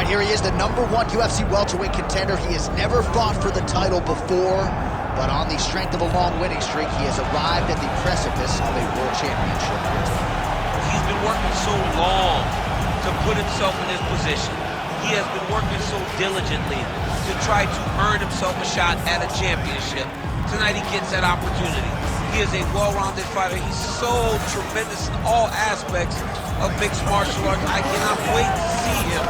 And here he is, the #1 UFC welterweight contender. He has never fought for the title before, but on the strength of a long winning streak, he has arrived at the precipice of a world championship. He's been working so long to put himself in this position. He has been working so diligently to try to earn himself a shot at a championship. Tonight he gets that opportunity. He is a well-rounded fighter. He's so tremendous in all aspects of mixed martial arts. I cannot wait to see him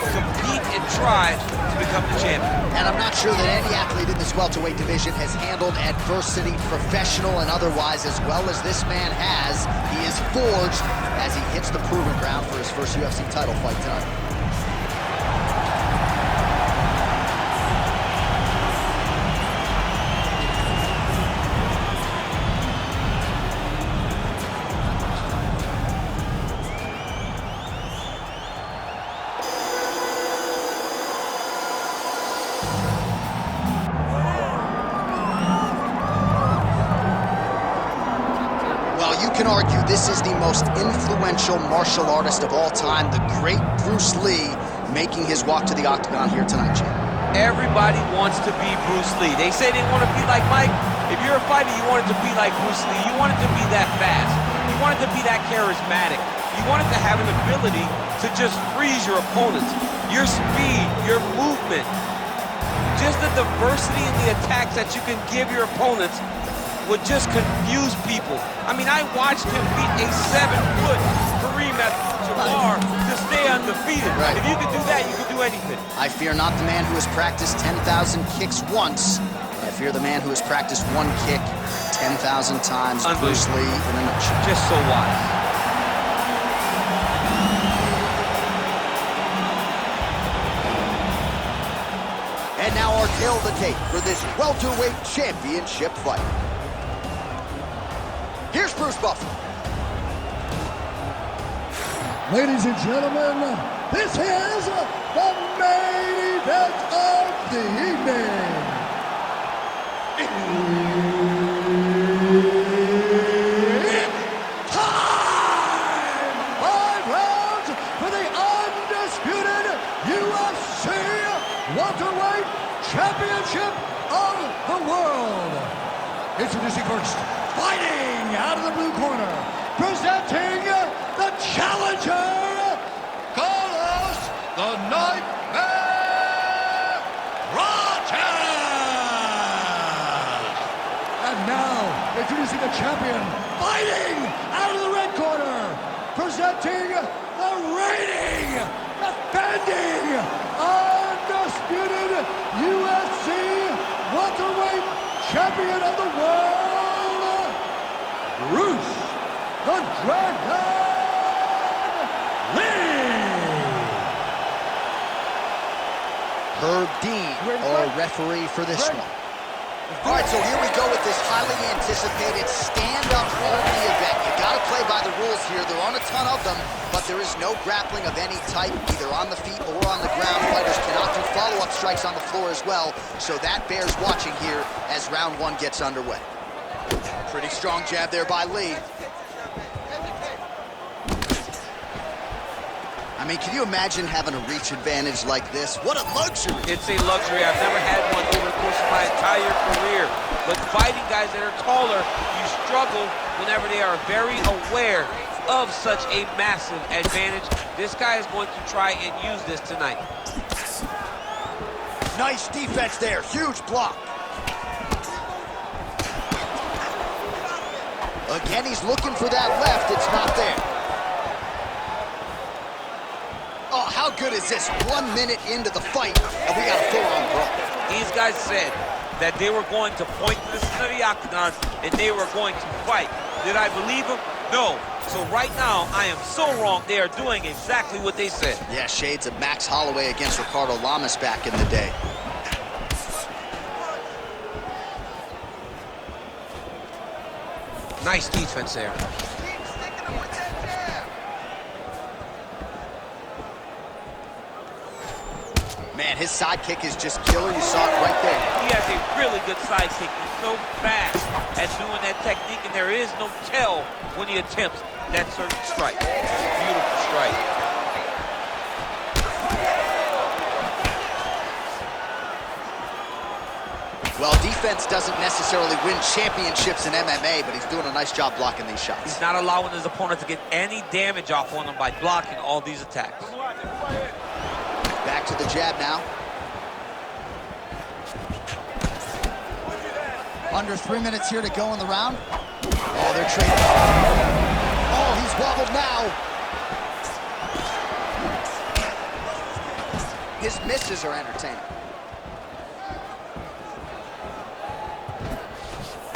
compete and try to become the champion. And I'm not sure that any athlete in this welterweight division has handled adversity, professional and otherwise, as well as this man has. He is forged as he hits the proving ground for his first UFC title fight tonight. You can argue this is the most influential martial artist of all time, the great Bruce Lee, making his walk to the octagon here tonight, Jim. Everybody wants to be Bruce Lee. They say they want to be like Mike. If you're a fighter, you want it to be like Bruce Lee. You want it to be that fast. You want it to be that charismatic. You want it to have an ability to just freeze your opponents. Your speed, your movement, just the diversity in the attacks that you can give your opponents would just confuse people. I mean, I watched him beat a 7-foot Kareem Abdul-Jabbar to stay undefeated. Right. If you could do that, you could do anything. I fear not the man who has practiced 10,000 kicks once. I fear the man who has practiced one kick 10,000 times. Bruce Lee in a nutshell. Just so wise. And now our tale of the tape for this welterweight championship fight. Here's Bruce Buffer. Ladies and gentlemen, this is the main event of the evening. It's time! 5 rounds for the undisputed UFC welterweight championship of the world. Introducing first, fighting out of the blue corner, presenting the challenger, Carlos the Nightmare Prates. And now, introducing the champion, fighting out of the red corner, presenting the reigning, defending, undisputed UFC welterweight champion of the world, Bruce the Dragon Lee. Herb Dean, our referee for this one. All right, so here we go with this highly anticipated stand-up only event. You gotta play by the rules here. There aren't a ton of them, but there is no grappling of any type, either on the feet or on the ground. Fighters cannot do follow-up strikes on the floor as well, so that bears watching here as round 1 gets underway. Pretty strong jab there by Lee. I mean, can you imagine having a reach advantage like this? What a luxury! It's a luxury. I've never had one over the course of my entire career. But fighting guys that are taller, you struggle whenever they are very aware of such a massive advantage. This guy is going to try and use this tonight. Nice defense there. Huge block. Again, he's looking for that left. It's not there. Oh, how good is this? 1 minute into the fight, and we got a full-on brawl. These guys said that they were going to point this to the octagon, and they were going to fight. Did I believe them? No. So right now, I am so wrong. They are doing exactly what they said. Yeah, shades of Max Holloway against Ricardo Lamas back in the day. Nice defense there. Man, his sidekick is just killer. You saw it right there. He has a really good sidekick. He's so fast at doing that technique, and there is no tell when he attempts that certain strike. Beautiful strike. Well, defense doesn't necessarily win championships in MMA, but he's doing a nice job blocking these shots. He's not allowing his opponent to get any damage off on him by blocking all these attacks. Back to the jab now. Under 3 minutes here to go in the round. Oh, they're trading. Oh, he's wobbled now. His misses are entertaining.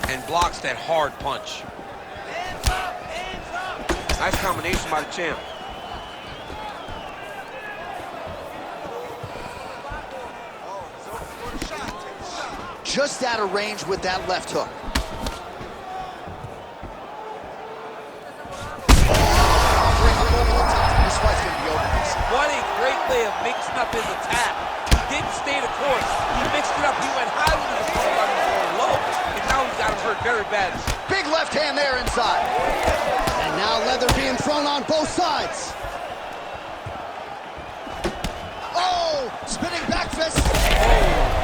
And blocks that hard punch. Hands up, hands up. Nice combination by the champ. Just out of range with that left hook. This fight's gonna be over. What a great way of mixing up his attack. He didn't stay the course. He mixed it up. He went high with his opponent on his going low. And now he's got him hurt very bad. Big left hand there inside. And now leather being thrown on both sides. Oh, spinning back fist. Oh.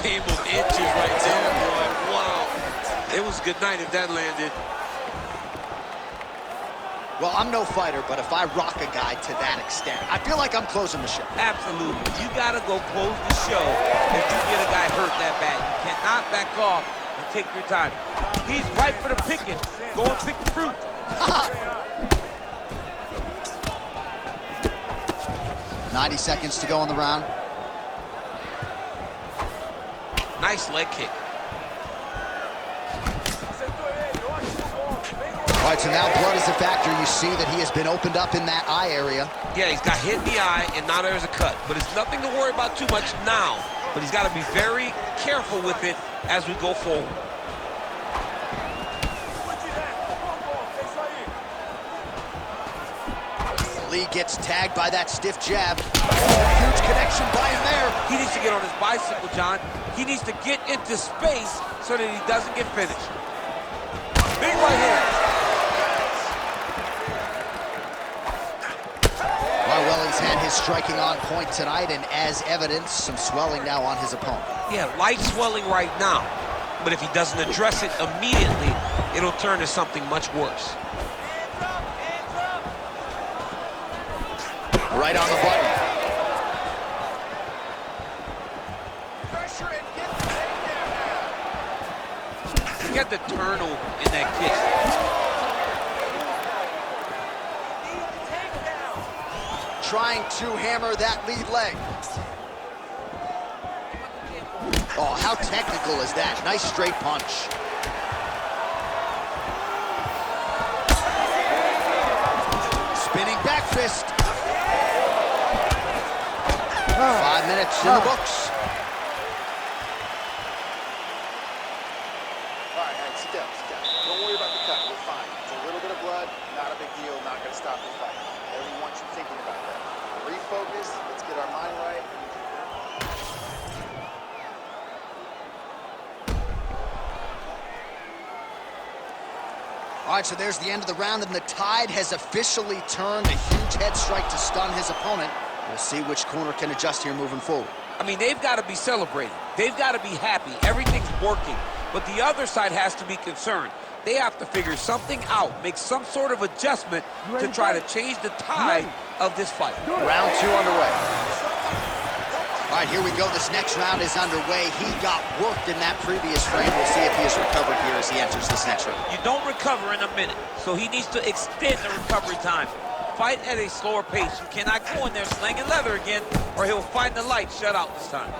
Game of inches right there, boy. Wow. It was a good night if that landed. Well, I'm no fighter, but if I rock a guy to that extent, I feel like I'm closing the show. Absolutely. You got to go close the show if you get a guy hurt that bad. You cannot back off and take your time. He's right for the picking. Go and pick the fruit. 90 seconds to go in the round. Nice leg kick. All right, so now blood is a factor. You see that he has been opened up in that eye area. Yeah, he's got hit in the eye, and now there's a cut. But it's nothing to worry about too much now. But he's got to be very careful with it as we go forward. Lee gets tagged by that stiff jab. Huge connection by him there. He needs to get on his bicycle, John. He needs to get into space so that he doesn't get finished. Big right hand. Well, he's had his striking on point tonight, and as evidence, some swelling now on his opponent. Yeah, light swelling right now. But if he doesn't address it immediately, it'll turn to something much worse. Right on the button. Pressure and get the takedown now. Look at the turtle in that kick. Trying to hammer that lead leg. Oh, how technical is that? Nice straight punch. Spinning back fist. 5 minutes in the books. All right, sit down, sit down. Don't worry about the cut, we're fine. It's a little bit of blood, not a big deal, not gonna stop the fight. Everyone wants you thinking about that. Refocus, let's get our mind right. All right, so there's the end of the round, and the tide has officially turned. A huge head strike to stun his opponent. We'll see which corner can adjust here moving forward. I mean, they've got to be celebrating. They've got to be happy. Everything's working. But the other side has to be concerned. They have to figure something out, make some sort of adjustment to try to change the tide of this fight. Round 2 underway. All right, here we go. This next round is underway. He got worked in that previous frame. We'll see if he has recovered here as he enters this next round. You don't recover in a minute, so he needs to extend the recovery time. Fight at a slower pace. You cannot go in there slinging leather again, or he'll find the light shut out this time.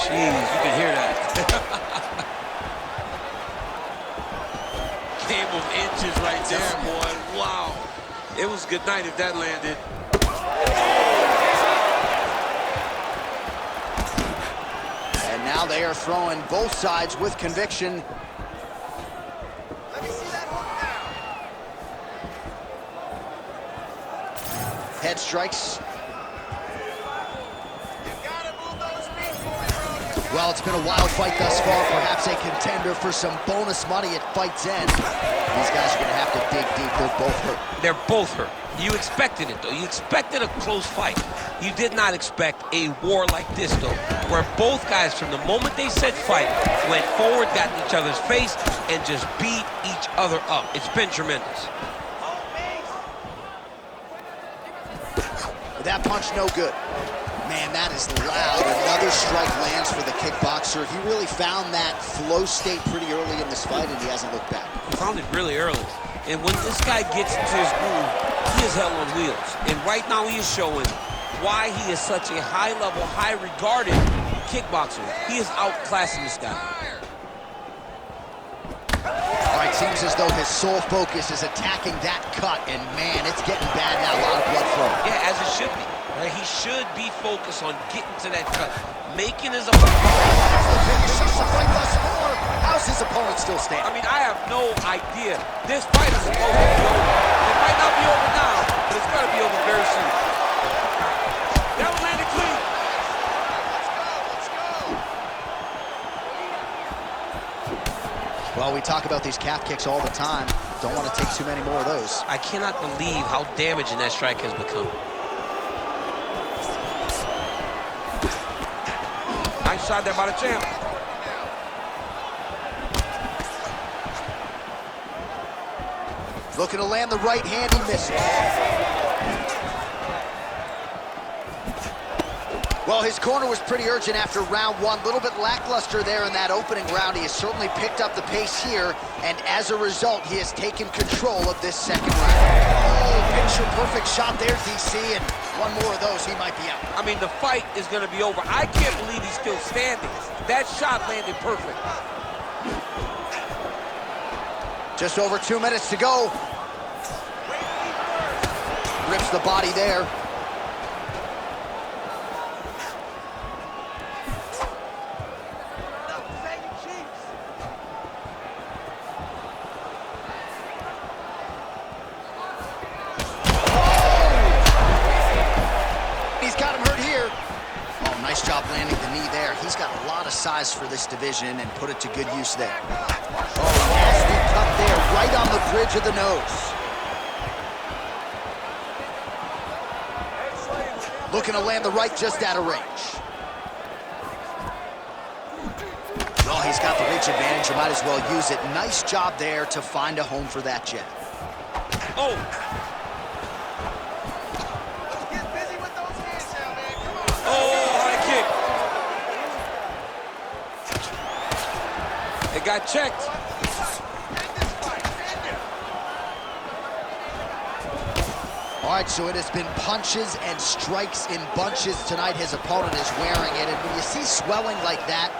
Jeez, you can hear that. Game of inches right there, boy. Wow. It was good night if that landed. And now they are throwing both sides with conviction. Let me see that hook now. Head strikes. You gotta move those feet, boy, bro. You Well, it's been a wild fight thus far, perhaps a contender for some bonus money at fight's end. These guys are going to have to dig deep. They're both hurt. They're both hurt. You expected it, though. You expected a close fight. You did not expect a war like this, though, where both guys, from the moment they said fight, went forward, got in each other's face, and just beat each other up. It's been tremendous. That punch no good. Man, that is loud. Another strike lands for the kickboxer. He really found that flow state pretty early in this fight, and he hasn't looked back. He found it really early. And when this guy gets into his groove, he is hell on wheels. And right now he is showing why he is such a high-level, high-regarded kickboxer. He is outclassing this guy. All right, seems as though his sole focus is attacking that cut, and man, it's getting bad now. A lot of blood flowing. Yeah, as it should be. Right? He should be focused on getting to that cut, making his opponent. That's the finish of the fight thus far. How's his opponent still standing? I mean, I have no idea. This fight is supposed to be over. It might not be over now, but it's going to be over very soon. That was landed clean. Let's go. Well, we talk about these calf kicks all the time. Don't want to take too many more of those. I cannot believe how damaging that strike has become. Nice shot there by the champ. Looking to land the right hand, he misses. Well, his corner was pretty urgent after round one. A little bit lackluster there in that opening round. He has certainly picked up the pace here, and as a result, he has taken control of this second round. Oh, picture-perfect shot there, DC, and one more of those, he might be out. I mean, the fight is going to be over. I can't believe he's still standing. That shot landed perfect. Just over 2 minutes to go. Rips the body there. He's got him hurt here. Oh, nice job landing the knee there. He's got a lot of size for this division and put it to good use there. Oh, nasty cut there, right on the bridge of the nose. Looking to land the right just out of range. Well, he's got the reach advantage. You might as well use it. Nice job there to find a home for that jab. Oh! Let's get busy with those hands now, man. Come on. Oh, high kick. It got checked. All right, so it has been punches and strikes in bunches tonight. His opponent is wearing it, and when you see swelling like that,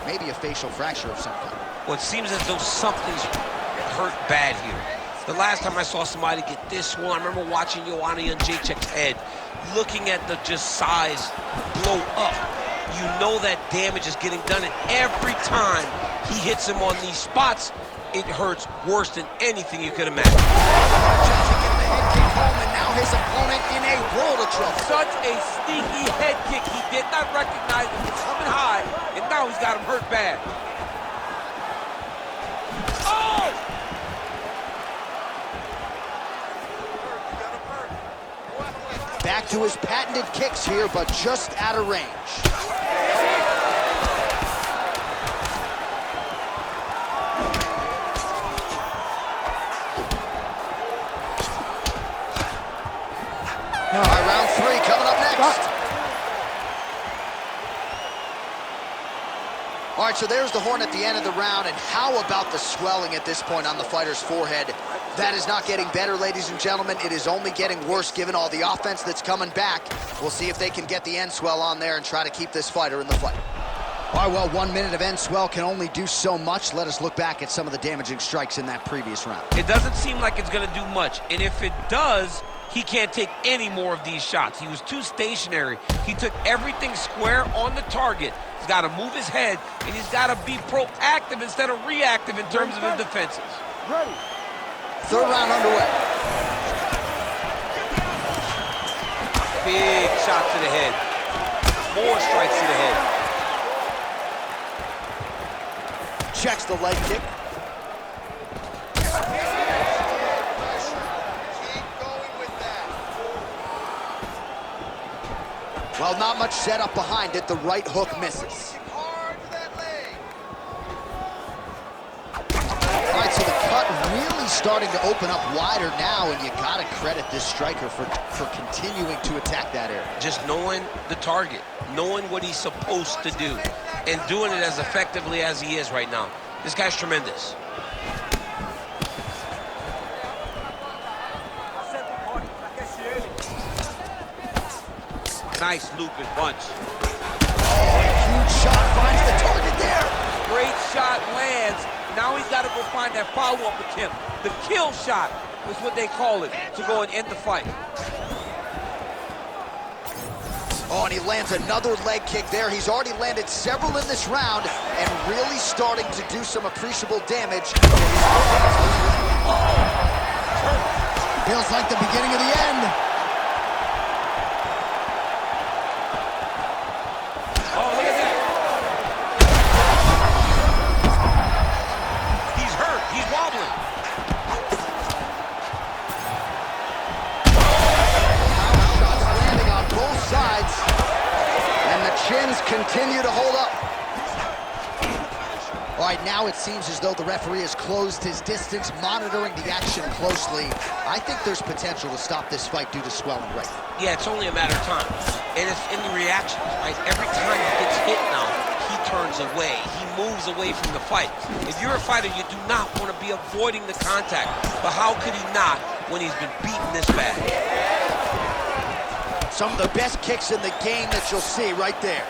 maybe a facial fracture of some kind. Well, it seems as though something's hurt bad here. The last time I saw somebody get this swollen, I remember watching Joanna Jędrzejczyk's head, looking at the just size blow up. You know that damage is getting done, and every time he hits him on these spots, it hurts worse than anything you could imagine. Home, and now his opponent in a world of trouble. Such a sneaky head kick. He did not recognize it was coming high, and now he's got him hurt bad. Oh! Back to his patented kicks here, but just out of range. All right, round three coming up next. All right, so there's the horn at the end of the round, and how about the swelling at this point on the fighter's forehead? That is not getting better, ladies and gentlemen. It is only getting worse given all the offense that's coming back. We'll see if they can get the end swell on there and try to keep this fighter in the fight. All right, well, 1 minute of end swell can only do so much. Let us look back at some of the damaging strikes in that previous round. It doesn't seem like it's going to do much, and if it does, he can't take any more of these shots. He was too stationary. He took everything square on the target. He's got to move his head, and he's got to be proactive instead of reactive in terms of his defenses. Ready. Third round underway. Big shot to the head. More strikes to the head. checks the leg kick. Keep going with that. Well, not much setup behind it. The right hook misses. Hard to that leg. All right, so the cut really starting to open up wider now, and you gotta credit this striker for continuing to attack that area. Just knowing the target, knowing what he's supposed to do, and doing it as effectively as he is right now. This guy's tremendous. Nice looping punch. Huge shot finds the target there. Great shot lands. Now he's got to go find that follow-up attempt. The kill shot is what they call it, to go and end the fight. Oh, and he lands another leg kick there. He's already landed several in this round and really starting to do some appreciable damage. Feels like the beginning of the end. Oh, look at that. He's hurt. He's wobbling. Shots landing on both sides, and the chins continue to hold up. All right, now it seems as though the referee has closed his distance, monitoring the action closely. I think there's potential to stop this fight due to swelling right now. Yeah, it's only a matter of time. And it's in the reactions, right? Every time he gets hit now, he turns away. He moves away from the fight. If you're a fighter, you do not want to be avoiding the contact. But how could he not when he's been beaten this bad? Some of the best kicks in the game that you'll see right there.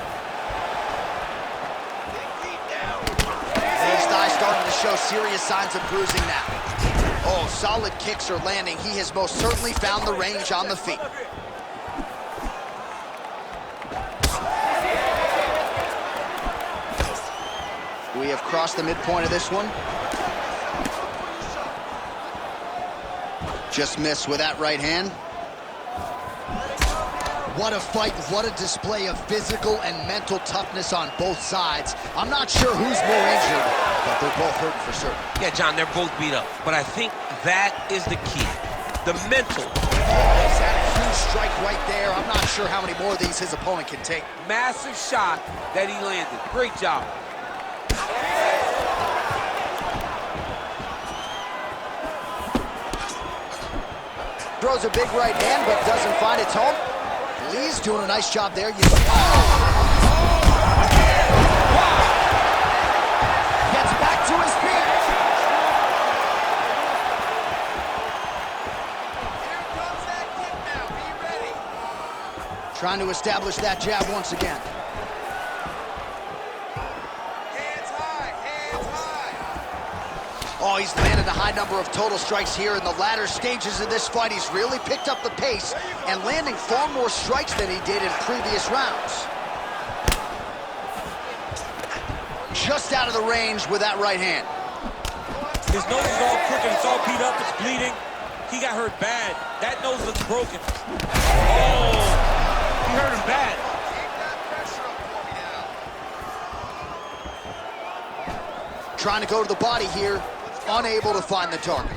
These thighs starting to show serious signs of bruising now. Oh, solid kicks are landing. He has most certainly found the range on the feet. We have crossed the midpoint of this one. Just missed with that right hand. What a fight, what a display of physical and mental toughness on both sides. I'm not sure who's more injured, but they're both hurting for certain. Yeah, John, they're both beat up. But I think that is the key. The mental. He's had a huge strike right there. I'm not sure how many more of these his opponent can take. Massive shot that he landed. Great job. Throws a big right hand, but doesn't find its home. Lee's doing a nice job there. Gets back to his feet. Here comes that kick now. Be ready. Trying to establish that jab once again. Hands high. Hands high. Oh, he's landed a high number of total strikes here in the latter stages of this fight. He's really picked up the pace and landing far more strikes than he did in previous rounds. Just out of the range with that right hand. His nose is all crooked. It's all beat up. It's bleeding. He got hurt bad. That nose looks broken. Oh, he hurt him bad. Keep that pressure up for me now. Trying to go to the body here. Unable to find the target.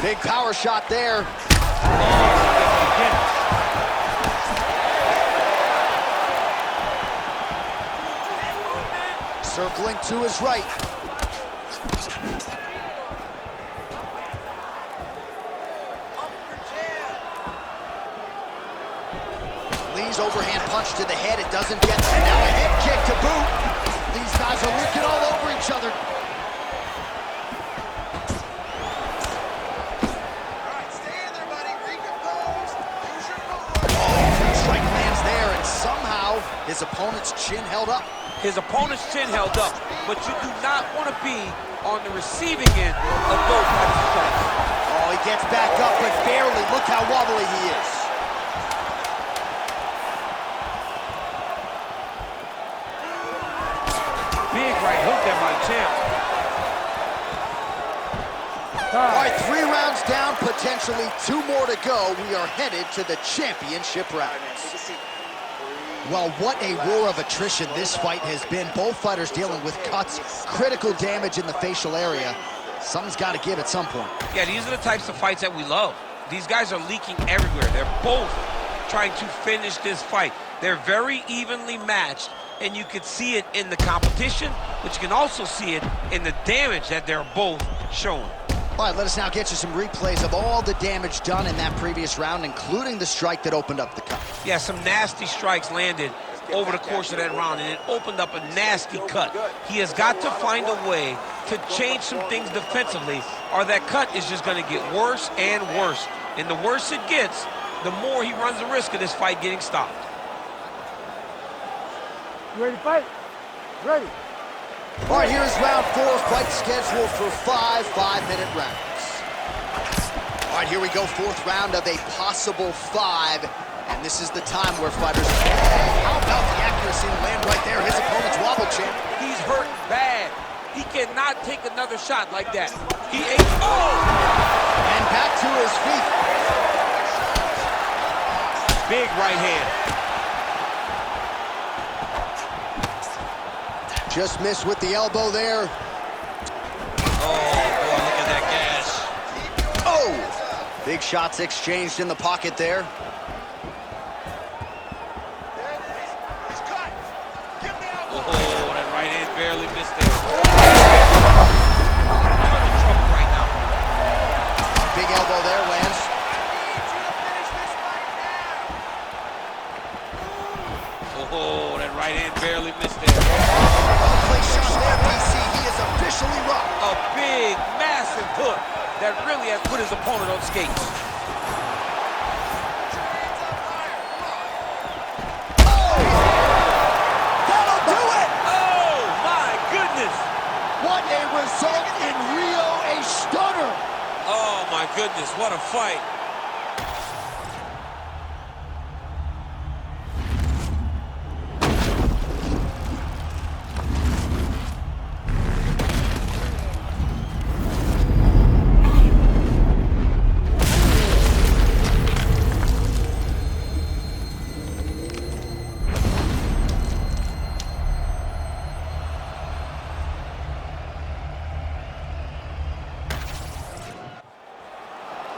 Big power shot there. Circling to his right. Lee's overhand punch to the head. It doesn't get there. Now a hip kick to boot. These guys are looking all over each other. All right, stay in there, buddy. Recompose. Use your footwork. Strike lands there, and somehow his opponent's chin held up. His opponent's chin held up, but you do not want to be on the receiving end of those types of strikes. Oh, he gets back up, but barely. Look how wobbly he is. Big right hook there by champ. All right, 3 rounds down, potentially 2 more to go. We are headed to the championship All right, man, rounds. take a seat. Breathe. Well, what a war of attrition this fight has been. Both fighters dealing with cuts, critical damage in the facial area. Something's got to give at some point. Yeah, these are the types of fights that we love. These guys are leaking everywhere. They're both trying to finish this fight. They're very evenly matched, and you can see it in the competition, but you can also see it in the damage that they're both showing. All right, let us now get you some replays of all the damage done in that previous round, including the strike that opened up the cut. Yeah, some nasty strikes landed over the course of that round, and it opened up a nasty cut. He has got to find a way to change some things defensively, or that cut is just going to get worse and worse. And the worse it gets, the more he runs the risk of this fight getting stopped. You ready to fight? Ready. All right, here's round 4, fight scheduled for 5 5-minute rounds. All right, here we go, 4th round of a possible 5, and this is the time where fighters... How about the accuracy and land right there? His opponent's wobble champ. He's hurt bad. He cannot take another shot like that. He ate... Oh! And back to his feet. Big right hand. Just missed with the elbow there. Oh, boy, look at that gash. Oh! Big shots exchanged in the pocket there. Oh, that right hand barely missed it. I'm in trouble right now. Big elbow there, Lance. Oh, that right hand barely missed it. Well-placed shot there, DC. He is officially rocked. A big, massive hook that really has put his opponent on skates. That'll do it! Oh, my goodness. What a result in Rio, a stunner! Oh, my goodness, what a fight.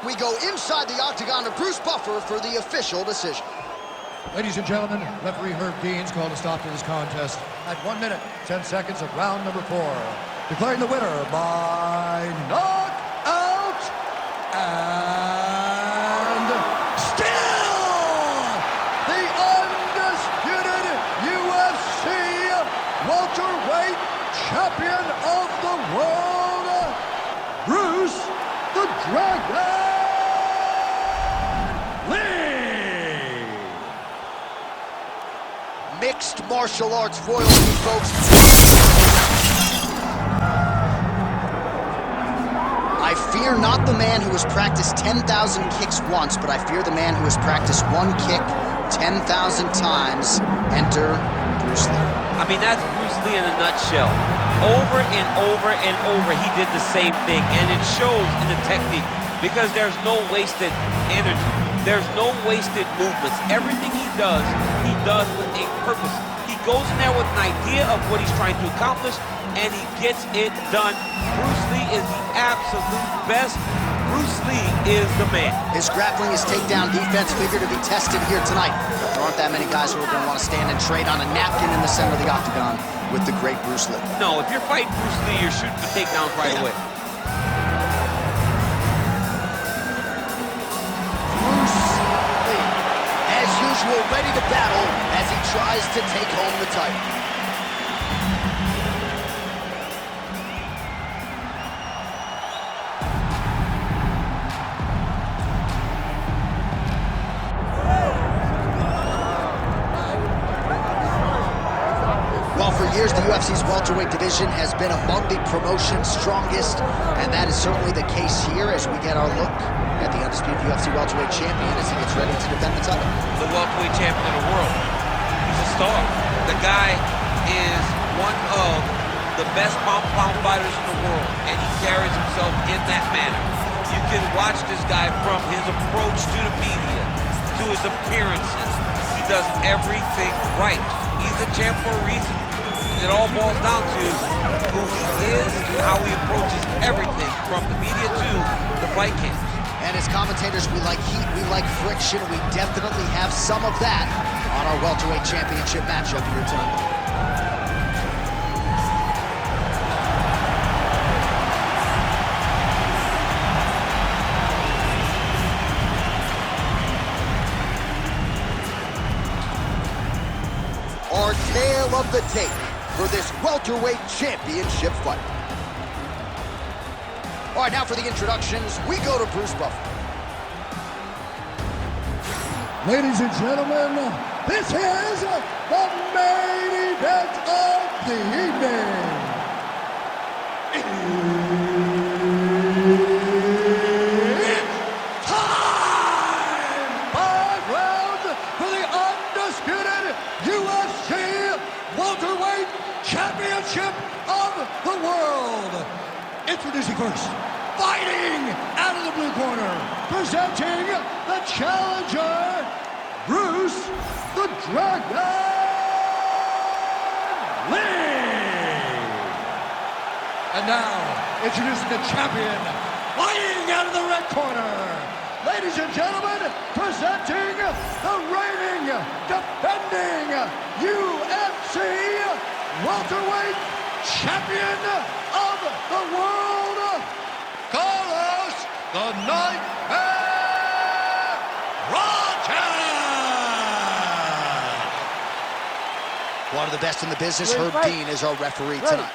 We go inside the octagon to Bruce Buffer for the official decision. Ladies and gentlemen, referee Herb Dean's called a stop to this contest at 1 minute, 10 seconds of round number 4. Declaring the winner by knockout and still the undisputed UFC welterweight champion of the world, Bruce the Dragon Lee! Mixed martial arts royalty, folks. I fear not the man who has practiced 10,000 kicks once, but I fear the man who has practiced one kick 10,000 times. Enter Bruce Lee. I mean, that's Bruce Lee in a nutshell. Over and over and over, he did the same thing, and it shows in the technique because there's no wasted energy. There's no wasted movements. Everything he does with a purpose. He goes in there with an idea of what he's trying to accomplish, and he gets it done. Bruce Lee is the absolute best. Bruce Lee is the man. His grappling, his takedown defense figure to be tested here tonight. There aren't that many guys who are going to want to stand and trade on a napkin in the center of the octagon with the great Bruce Lee. No, if you're fighting Bruce Lee, you're shooting for takedowns right away. Bruce Lee, as usual, ready to battle as he tries to take home the title. Well, for years, the UFC's welterweight division has been among the promotion's strongest, and that is certainly the case here as we get our look at the undisputed UFC welterweight champion as he gets ready to defend the title. The welterweight champion of the world. He's a star. The guy is one of the best pound-for-pound fighters in the world, and he carries himself in that manner. You can watch this guy from his approach to the media, to his appearances. He does everything right. He's the champ for a reason. It all boils down to who he is, how he approaches everything from the media to the fight camps. And as commentators, we like heat, we like friction. We definitely have some of that on our welterweight championship matchup here tonight. Our tale of the tape for this welterweight championship fight. All right, now for the introductions, we go to Bruce Buffer. Ladies and gentlemen, this is the main event of the evening. It's time! 5 rounds for the undisputed UFC welterweight championship of the world. Introducing first, fighting out of the blue corner, presenting the challenger, Bruce the Dragon Lee. And now, introducing the champion, fighting out of the red corner, ladies and gentlemen, presenting the reigning, defending UFC welterweight champion of the world, Carlos the Nightmare Prates. One of the best in the business, Herb Dean, is our referee tonight.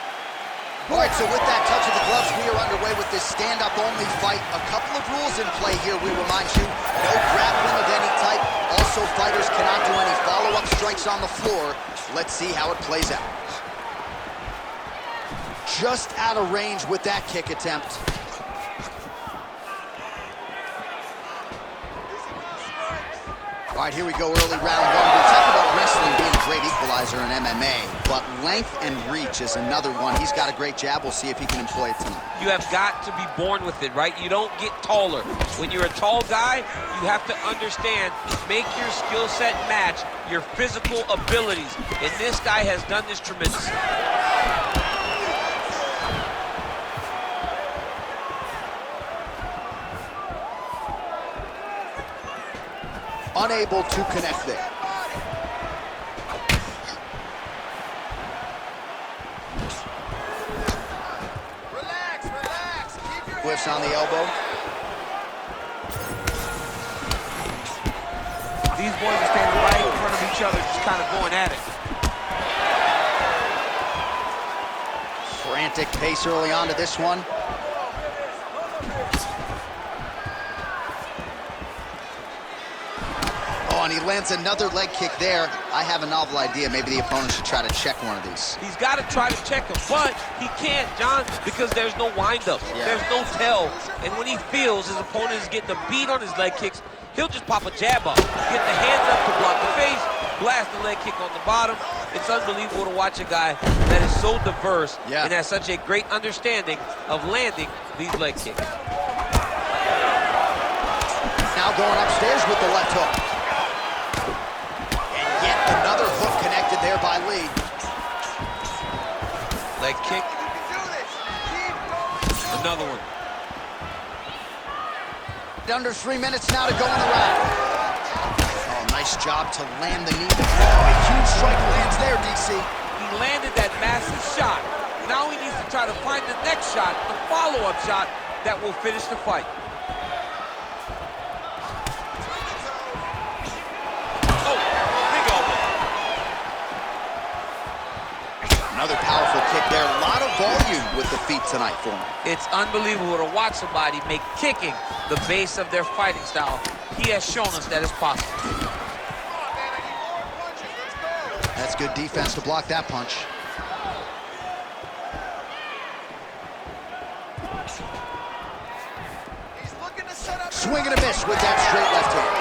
All right, so with that touch of the gloves, we are underway with this stand-up-only fight. A couple of rules in play here, we remind you. No grappling of any type. Also, fighters cannot do any follow-up strikes on the floor. Let's see how it plays out. Just out of range with that kick attempt. All right, here we go, early round one. We talk about wrestling being a great equalizer in MMA, but length and reach is another one. He's got a great jab. We'll see if he can employ it tonight. You have got to be born with it, right? You don't get taller. When you're a tall guy, you have to understand, make your skill set match your physical abilities. And this guy has done this tremendously. Unable to connect there. Relax, relax. Keep your Whiffs on the elbow. These boys are standing right in front of each other, just kind of going at it. Frantic pace early on to this one. Oh, and he lands another leg kick there. I have a novel idea. Maybe the opponent should try to check one of these. He's got to try to check him, but he can't, John, because there's no windup. Yeah. There's no tell. And when he feels his opponent is getting a beat on his leg kicks, he'll just pop a jab up, get the hands up to block the face, blast the leg kick on the bottom. It's unbelievable to watch a guy that is so diverse and has such a great understanding of landing these leg kicks. Now going upstairs with the left hook. And yet another hook connected there by Lee. Leg kick. Another one. Under 3 minutes now to go in the round. Oh, nice job to land the knee. Oh, a huge strike lands there, DC. He landed that massive shot. Now he needs to try to find the next shot, the follow-up shot that will finish the fight. Oh, big elbow. Another powerful kick there. A lot of volume with the feet tonight for him. It's unbelievable to watch somebody make kicking the base of their fighting style. He has shown us that it's possible. That's good defense to block that punch. He's looking to set up. Swing and a miss with that straight left hand.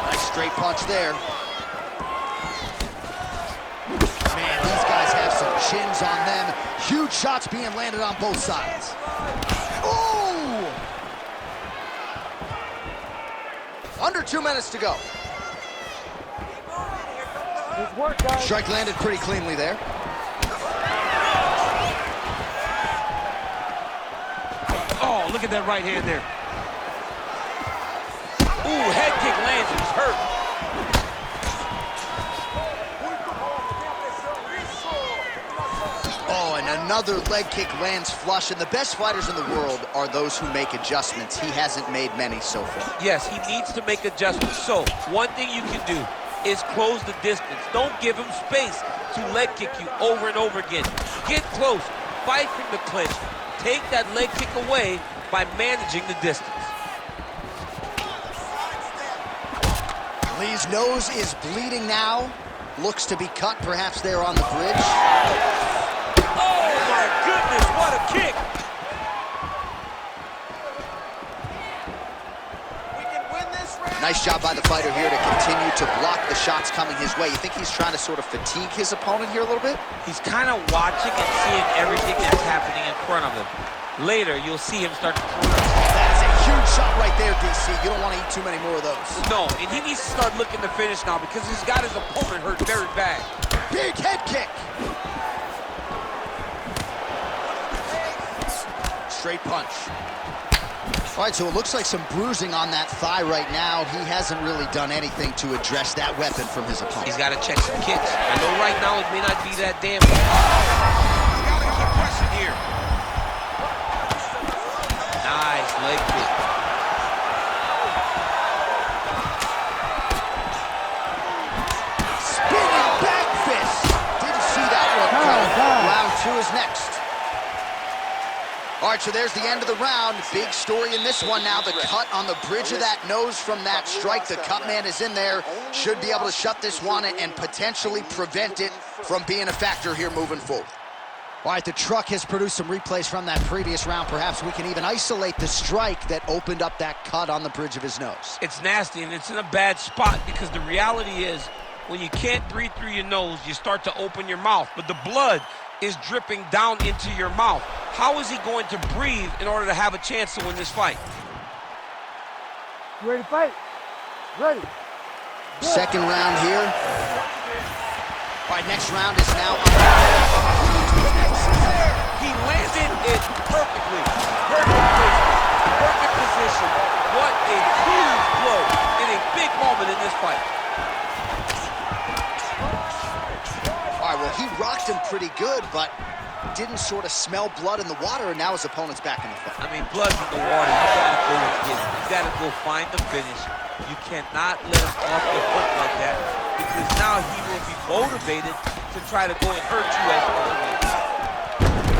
Nice straight punch there. Man, these guys have some chins on them. Huge shots being landed on both sides. Ooh! Under 2 minutes to go. Good work, guys. Strike landed pretty cleanly there. Oh, look at that right hand there. Ooh, head kick lands. He's hurt. Oh, and another leg kick lands flush. And the best fighters in the world are those who make adjustments. He hasn't made many so far. Yes, he needs to make adjustments. So, one thing you can do is close the distance. Don't give him space to leg kick you over and over again. Get close. Fight from the clinch. Take that leg kick away by managing the distance. Lee's nose is bleeding now. Looks to be cut, perhaps there on the bridge. Oh my goodness, what a kick! We can win this round. Nice job by the fighter here to continue to block the shots coming his way. You think he's trying to sort of fatigue his opponent here a little bit? He's kind of watching and seeing everything that's happening in front of him. Later, you'll see him start to pull up. That is a huge shot right there, DC. You don't want to eat too many more of those. No, and he needs to start looking to finish now because he's got his opponent hurt very bad. Big head kick. Straight punch. All right, so it looks like some bruising on that thigh right now. He hasn't really done anything to address that weapon from his opponent. He's got to check some kicks. I know right now it may not be that damn. He's got to keep pressing here. Nice leg kick. Spinning back fist. Didn't see that one coming. Round 2 is next. All right, so there's the end of the round. Big story in this one now. The cut on the bridge of that nose from that strike. The cut man is in there. Should be able to shut this one and potentially prevent it from being a factor here moving forward. All right, the truck has produced some replays from that previous round. Perhaps we can even isolate the strike that opened up that cut on the bridge of his nose. It's nasty, and it's in a bad spot because the reality is when you can't breathe through your nose, you start to open your mouth, but the blood is dripping down into your mouth. How is he going to breathe in order to have a chance to win this fight? You ready to fight? Ready. Good. Second round here. All right, next round is now. He landed it perfectly. Perfect placement, perfect position. What a huge blow in a big moment in this fight. All right, well, he rocked him pretty good, but didn't sort of smell blood in the water, and now his opponent's back in the fight. I mean, blood's in the water. You gotta go and get it. You gotta go find the finish. You cannot let him off the hook like that because now he will be motivated to try to go and hurt you as well.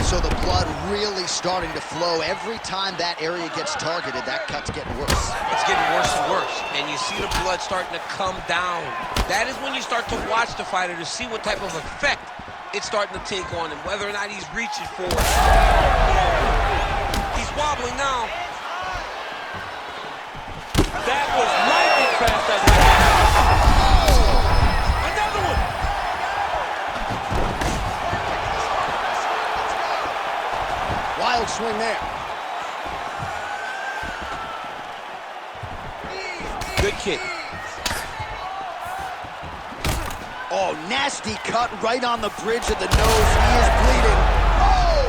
So the blood really starting to flow. Every time that area gets targeted, that cut's getting worse. It's getting worse and worse, and you see the blood starting to come down. That is when you start to watch the fighter to see what type of effect it's starting to take on him, whether or not he's reaching for it. He's wobbling now. That was lightning fast. Another one. Wild swing there. Good kick. Oh, nasty cut right on the bridge of the nose. He is bleeding. Oh!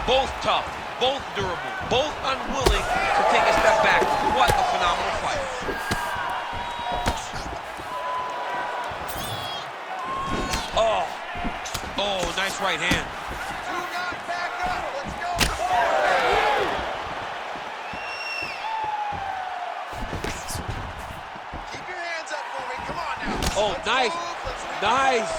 Both tough, both durable, both unwilling to take a step back. What a phenomenal fight. Oh, nice right hand. Do not back up. Let's go. Keep your hands up for me. Come on now. Oh, nice. Nice.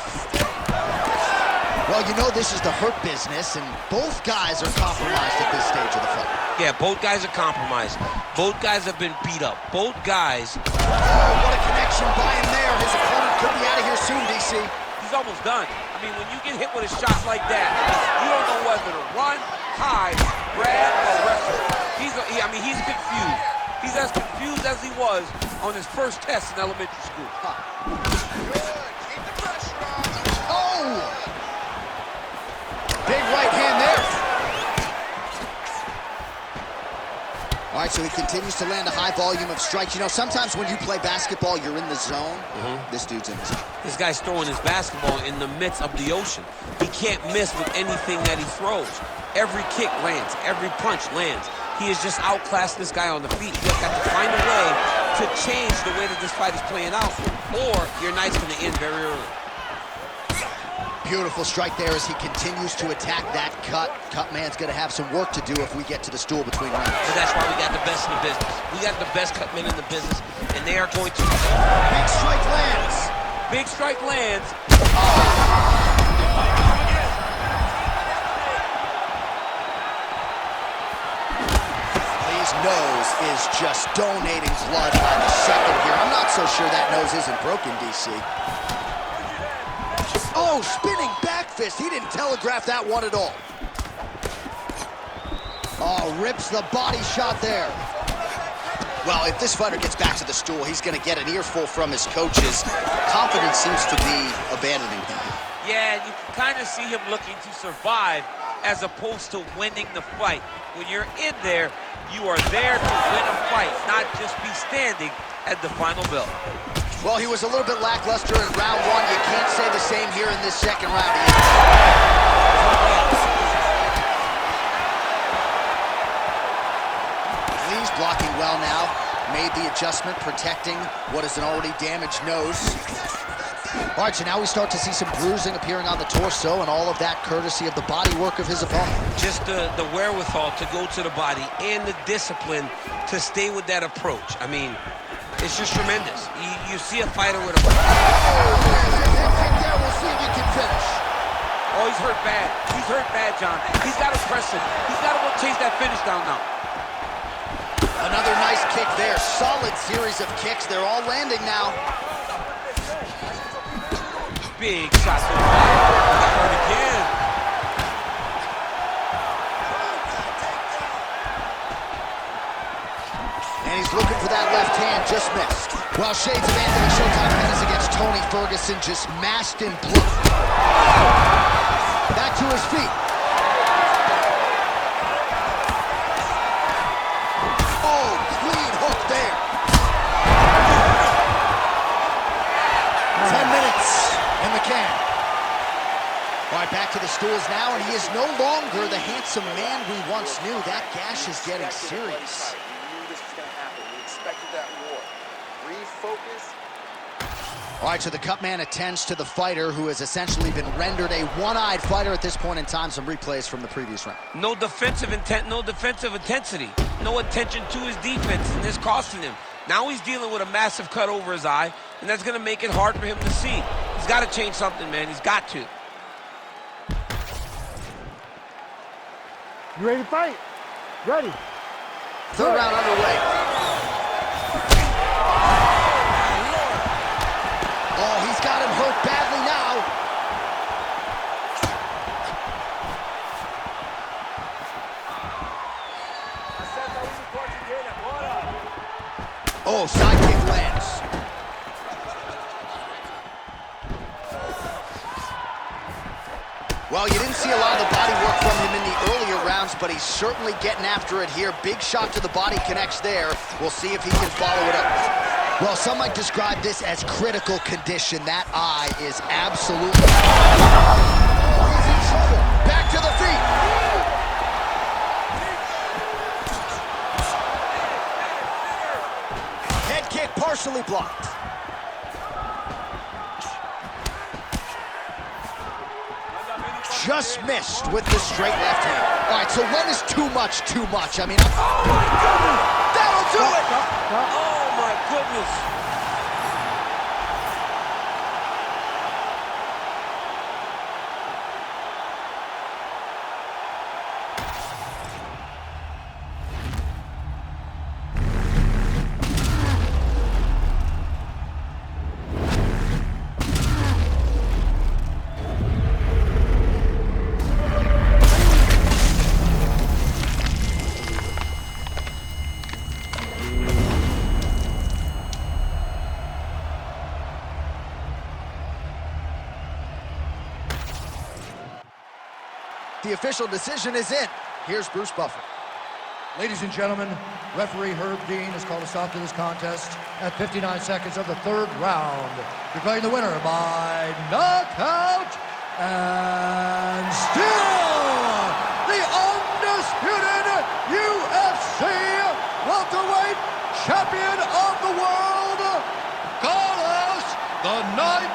Well, you know this is the hurt business, and both guys are compromised at this stage of the fight. Yeah, both guys are compromised. Both guys have been beat up. Both guys. Oh, what a connection by him there. His opponent could be out of here soon, DC. He's almost done. I mean, when you get hit with a shot like that, you don't know whether to run, hide, grab, or wrestle. He's confused. He's as confused as he was on his first test in elementary school. Oh! Big right hand there. All right, so he continues to land a high volume of strikes. You know, sometimes when you play basketball, you're in the zone. This dude's in the zone. This guy's throwing his basketball in the midst of the ocean. He can't miss with anything that he throws. Every kick lands. Every punch lands. He has just outclassed this guy on the feet. You just got to find a way to change the way that this fight is playing out, or your night's going to end very early. Beautiful strike there as he continues to attack that cut. Cutman's going to have some work to do if we get to the stool between rounds. But that's why we got the best in the business. We got the best cut men in the business, and they are going to... Big strike lands. Big strike lands. Lee's nose is just donating blood by the second here. I'm not so sure that nose isn't broken, DC. Oh, spinning back fist. He didn't telegraph that one at all. Oh, rips the body shot there. Well, if this fighter gets back to the stool, he's going to get an earful from his coaches. Confidence seems to be abandoning him. Yeah, you can kind of see him looking to survive as opposed to winning the fight. When you're in there, you are there to win a fight, not just be standing at the final bell. Well, he was a little bit lackluster in round one. You can't say the same here in this second round. Lee's blocking well now. Made the adjustment, protecting what is an already damaged nose. All right, so now we start to see some bruising appearing on the torso, and all of that courtesy of the body work of his opponent. Just the wherewithal to go to the body and the discipline to stay with that approach. I mean, it's just tremendous. You see a fighter with a... We'll see if he can finish. Oh, he's hurt bad. He's hurt bad, John. He's got to press him. He's got to go chase that finish down now. Another nice kick there. Solid series of kicks. They're all landing now. Big shot to the body. Got hurt again. And he's looking for that left hand, just missed. Well, shades of Anthony Showtime Pettis against Tony Ferguson, just mashed in blood. Back to his feet. Oh, clean hook there. 10 minutes in the can. All right, back to the stools now, and he is no longer the handsome man we once knew. That gash is getting serious. That war. Refocus. All right, so the cut man attends to the fighter who has essentially been rendered a one-eyed fighter at this point in time. Some replays from the previous round. No defensive intent, no defensive intensity. No attention to his defense, and this costing him. Now he's dealing with a massive cut over his eye, and that's going to make it hard for him to see. He's got to change something, man. He's got to. You ready to fight? Ready. Third round underway. Oh, he's got him hurt badly now. Oh, side kick lands. Well, you didn't see a lot of the body work from him in the earlier rounds, but he's certainly getting after it here. Big shot to the body connects there. We'll see if he can follow it up. Well, some might describe this as critical condition. That eye is absolutely... Oh, he's in trouble. Back to the feet. Head kick partially blocked. Just missed with the straight left hand. All right, so when is too much too much? I mean, oh my goodness! That'll do it! Oh my goodness! The official decision is in. Here's Bruce Buffer. Ladies and gentlemen, Referee Herb Dean has called a stop to this contest at 59 seconds of the third round, declaring the winner by knockout and still the undisputed UFC welterweight champion of the world, Carlos the Nightmare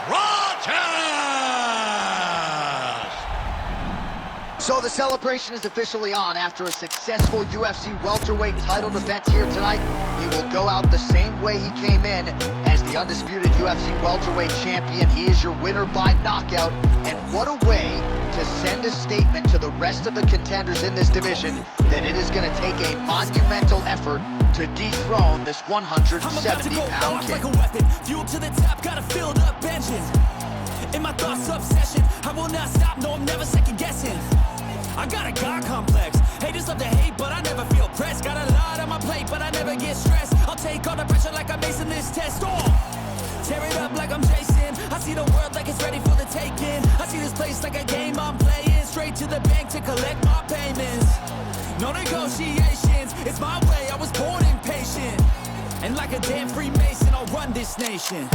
Prates! So the celebration is officially on after a successful UFC welterweight title defense here tonight. He will go out the same way he came in as the undisputed UFC welterweight champion. He is your winner by knockout, and what a way to send a statement to the rest of the contenders in this division that it is going to take a monumental effort to dethrone this 170-pound kid. Like a weapon, fuel to the top, got a filled up engine. In my thoughts, obsession, I will not stop, no, I'm never second guessing. I got a God complex, haters love to hate, but I never feel pressed. Got a lot on my plate, but I never get stressed. I'll take all the pressure like I'm acing this test. Tear it up like I'm Jason. I see the world like it's ready for the taking. I see this place like a game I'm playing. Straight to the bank to collect my payments. No negotiations, it's my way, I was born impatient. And like a damn Freemason, I'll run this nation.